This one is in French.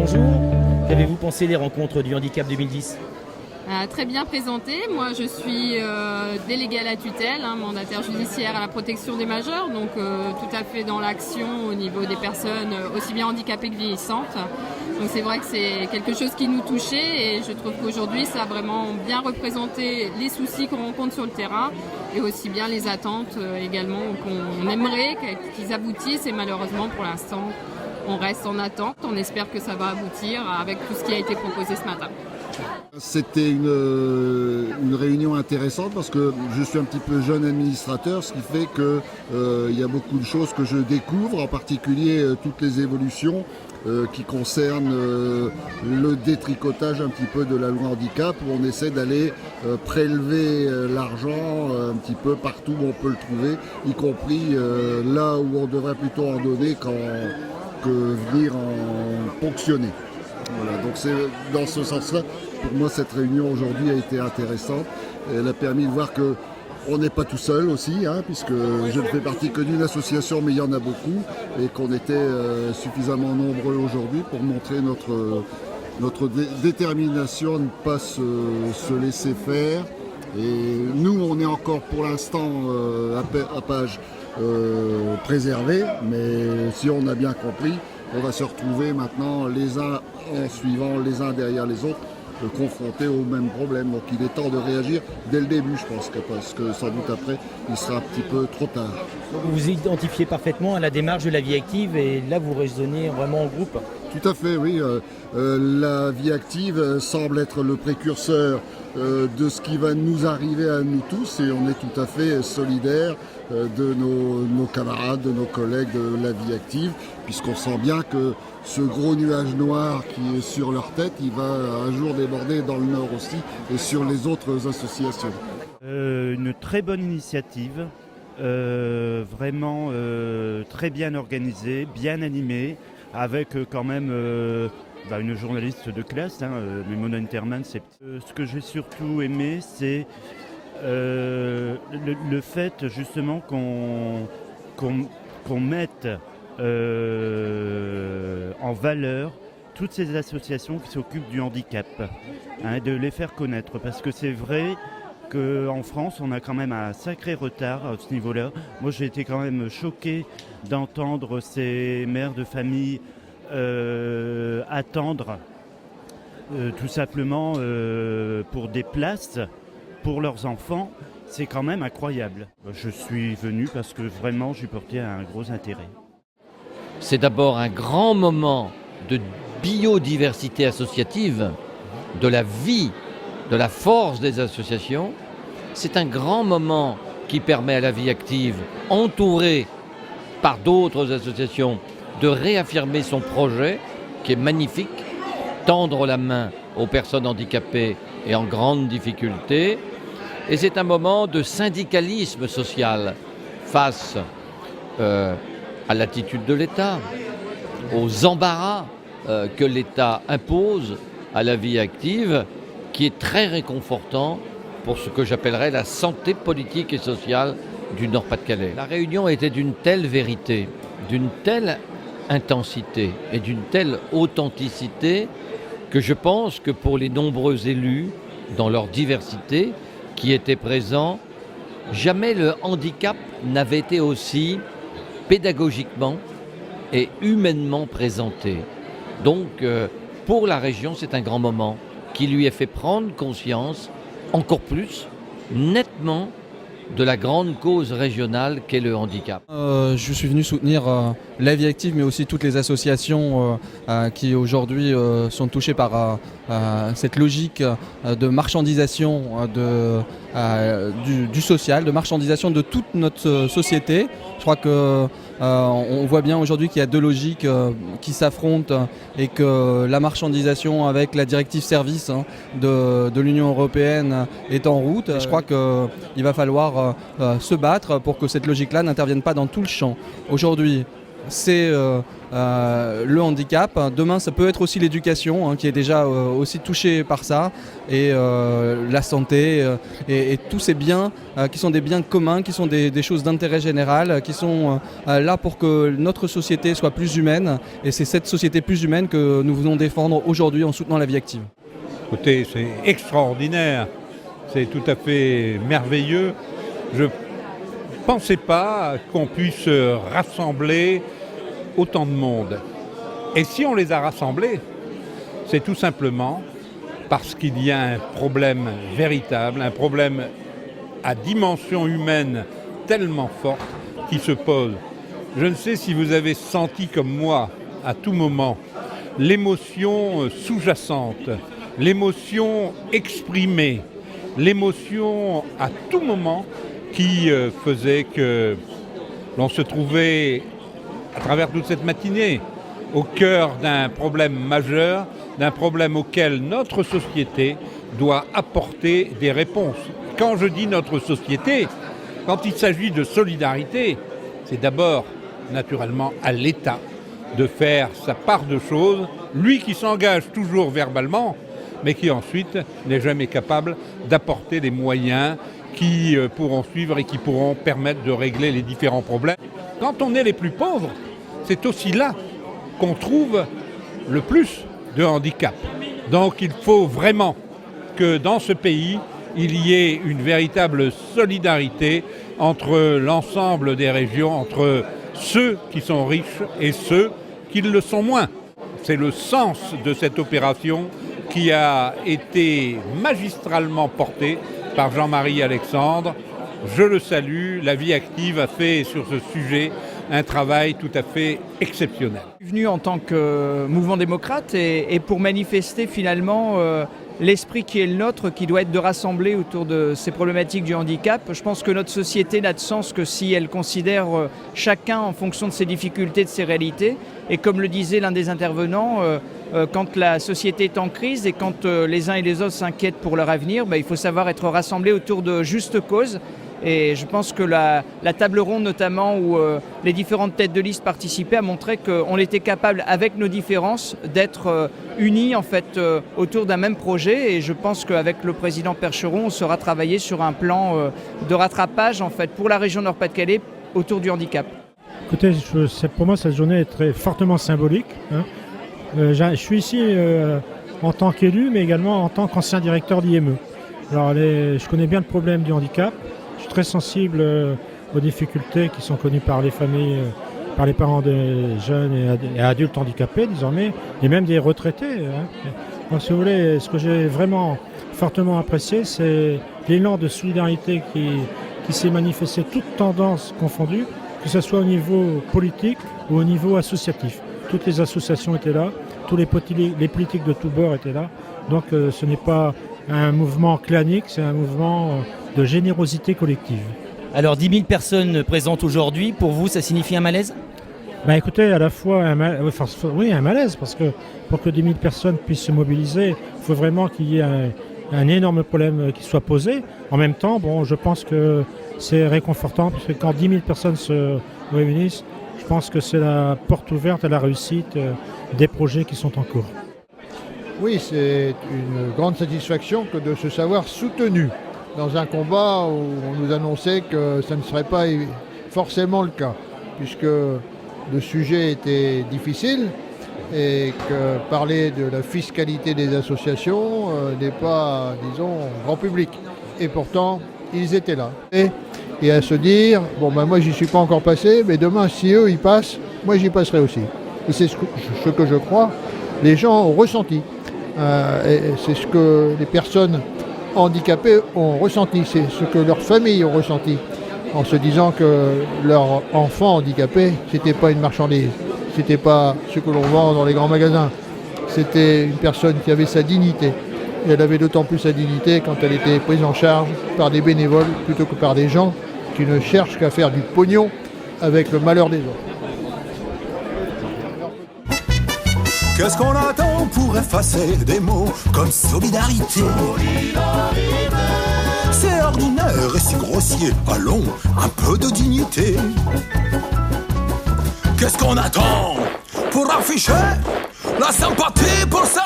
bonjour. Qu'avez-vous pensé des rencontres du handicap 2010 ? Très bien présenté. Moi, je suis déléguée à la tutelle, mandataire judiciaire à la protection des majeurs, donc tout à fait dans l'action au niveau des personnes aussi bien handicapées que vieillissantes. Donc c'est vrai que c'est quelque chose qui nous touchait et je trouve qu'aujourd'hui, ça a vraiment bien représenté les soucis qu'on rencontre sur le terrain et aussi bien les attentes également qu'on aimerait qu'ils aboutissent et malheureusement pour l'instant, on reste en attente. On espère que ça va aboutir avec tout ce qui a été proposé ce matin. C'était une réunion intéressante parce que je suis un petit peu jeune administrateur, ce qui fait qu'il y a beaucoup de choses que je découvre, en particulier toutes les évolutions qui concernent le détricotage un petit peu de la loi handicap, où on essaie d'aller prélever l'argent un petit peu partout où on peut le trouver, y compris là où on devrait plutôt en donner que venir en ponctionner. Voilà, donc c'est dans ce sens-là, pour moi, cette réunion aujourd'hui a été intéressante. Elle a permis de voir qu'on n'est pas tout seul aussi, puisque je ne fais partie que d'une association, mais il y en a beaucoup, et qu'on était suffisamment nombreux aujourd'hui pour montrer notre détermination à ne pas se laisser faire. Et nous, on est encore pour l'instant à page préservée, mais si on a bien compris, on va se retrouver maintenant les uns en suivant les uns derrière les autres, confrontés au même problème. Donc il est temps de réagir dès le début, je pense, parce que sans doute après, il sera un petit peu trop tard. Vous vous identifiez parfaitement à la démarche de la vie active et là vous raisonnez vraiment en groupe. Tout à fait, oui. La vie active semble être le précurseur de ce qui va nous arriver à nous tous et on est tout à fait solidaires de nos camarades, de nos collègues de la vie active, puisqu'on sent bien que ce gros nuage noir qui est sur leur tête, il va un jour déborder dans le Nord aussi et sur les autres associations. Une très bonne initiative, vraiment très bien organisée, bien animée, avec quand même une journaliste de classe, mais Mona Interman. Ce que j'ai surtout aimé, c'est le fait justement qu'on mette en valeur toutes ces associations qui s'occupent du handicap, de les faire connaître, parce que c'est vrai qu'en France, on a quand même un sacré retard à ce niveau-là. Moi, j'ai été quand même choqué d'entendre ces mères de famille attendre tout simplement pour des places pour leurs enfants. C'est quand même incroyable. Je suis venu parce que vraiment, j'y portais un gros intérêt. C'est d'abord un grand moment de biodiversité associative, de la vie, de la force des associations. C'est un grand moment qui permet à la vie active, entourée par d'autres associations, de réaffirmer son projet, qui est magnifique, tendre la main aux personnes handicapées et en grande difficulté. Et c'est un moment de syndicalisme social face à l'attitude de l'État, aux embarras que l'État impose à la vie active, qui est très réconfortant pour ce que j'appellerais la santé politique et sociale du Nord-Pas-de-Calais. La réunion était d'une telle vérité, d'une telle intensité et d'une telle authenticité que je pense que pour les nombreux élus, dans leur diversité, qui étaient présents, jamais le handicap n'avait été aussi pédagogiquement et humainement présenté. Donc, pour la région, c'est un grand moment qui lui a fait prendre conscience, encore plus, nettement, de la grande cause régionale qu'est le handicap. Je suis venu soutenir la vie active, mais aussi toutes les associations qui aujourd'hui sont touchées par cette logique de marchandisation du social, de marchandisation de toute notre société. Je crois que on voit bien aujourd'hui qu'il y a deux logiques qui s'affrontent et que la marchandisation avec la directive service de l'Union européenne est en route. Je crois qu'il va falloir se battre pour que cette logique-là n'intervienne pas dans tout le champ. Aujourd'hui, c'est le handicap. Demain, ça peut être aussi l'éducation, qui est déjà aussi touchée par ça, et la santé, et tous ces biens qui sont des biens communs, qui sont des choses d'intérêt général, qui sont là pour que notre société soit plus humaine. Et c'est cette société plus humaine que nous venons défendre aujourd'hui en soutenant la vie active. Écoutez, c'est extraordinaire, c'est tout à fait merveilleux. Je ne pensais pas qu'on puisse rassembler autant de monde. Et si on les a rassemblés, c'est tout simplement parce qu'il y a un problème véritable, un problème à dimension humaine tellement forte qui se pose. Je ne sais si vous avez senti comme moi, à tout moment, l'émotion sous-jacente, l'émotion exprimée, l'émotion à tout moment qui faisait que l'on se trouvait, à travers toute cette matinée, au cœur d'un problème majeur, d'un problème auquel notre société doit apporter des réponses. Quand je dis notre société, quand il s'agit de solidarité, c'est d'abord, naturellement, à l'État de faire sa part de choses, lui qui s'engage toujours verbalement, mais qui ensuite n'est jamais capable d'apporter les moyens qui pourront suivre et qui pourront permettre de régler les différents problèmes. Quand on est les plus pauvres, c'est aussi là qu'on trouve le plus de handicap. Donc il faut vraiment que dans ce pays, il y ait une véritable solidarité entre l'ensemble des régions, entre ceux qui sont riches et ceux qui le sont moins. C'est le sens de cette opération qui a été magistralement portée par Jean-Marie Alexandre. Je le salue, la vie active a fait sur ce sujet un travail tout à fait exceptionnel. Je suis venu en tant que mouvement démocrate et pour manifester finalement l'esprit qui est le nôtre, qui doit être de rassembler autour de ces problématiques du handicap. Je pense que notre société n'a de sens que si elle considère chacun en fonction de ses difficultés, de ses réalités. Et comme le disait l'un des intervenants, quand la société est en crise et quand les uns et les autres s'inquiètent pour leur avenir, il faut savoir être rassemblés autour de justes causes. Et je pense que la table ronde notamment où les différentes têtes de liste participaient a montré qu'on était capable, avec nos différences, d'être unis en fait autour d'un même projet. Et je pense qu'avec le président Percheron, on sera travaillé sur un plan de rattrapage en fait pour la région Nord-Pas-de-Calais autour du handicap. Écoutez, pour moi cette journée est très fortement symbolique. Je suis ici en tant qu'élu, mais également en tant qu'ancien directeur d'IME. Alors je connais bien le problème du handicap. Je suis très sensible aux difficultés qui sont connues par les familles, par les parents des jeunes et adultes handicapés désormais, et même des retraités. Donc si vous voulez, ce que j'ai vraiment fortement apprécié, c'est l'élan de solidarité qui s'est manifesté, toutes tendances confondues, que ce soit au niveau politique ou au niveau associatif. Toutes les associations étaient là, tous les politiques de tous bords étaient là. Donc ce n'est pas un mouvement clanique, c'est un mouvement de générosité collective. Alors 10 000 personnes présentes aujourd'hui, pour vous, ça signifie un malaise ? Écoutez, à la fois un malaise, parce que pour que 10 000 personnes puissent se mobiliser, il faut vraiment qu'il y ait un énorme problème qui soit posé. En même temps, je pense que c'est réconfortant, parce que quand 10 000 personnes se réunissent, je pense que c'est la porte ouverte à la réussite des projets qui sont en cours. Oui, c'est une grande satisfaction que de se savoir soutenu dans un combat où on nous annonçait que ça ne serait pas forcément le cas, puisque le sujet était difficile et que parler de la fiscalité des associations n'est pas, disons, grand public. Et pourtant, ils étaient là. Et à se dire, moi j'y suis pas encore passé, mais demain si eux y passent, moi j'y passerai aussi. Et c'est ce que je crois les gens ont ressenti. Et c'est ce que les personnes handicapées ont ressenti, c'est ce que leurs familles ont ressenti, en se disant que leur enfant handicapé, c'était pas une marchandise, c'était pas ce que l'on vend dans les grands magasins, c'était une personne qui avait sa dignité. Et elle avait d'autant plus sa dignité quand elle était prise en charge par des bénévoles plutôt que par des gens qui ne cherchent qu'à faire du pognon avec le malheur des autres. Qu'est-ce qu'on attend pour effacer des mots comme solidarité? C'est ordinaire et c'est grossier, allons, un peu de dignité. Qu'est-ce qu'on attend pour afficher la sympathie pour cette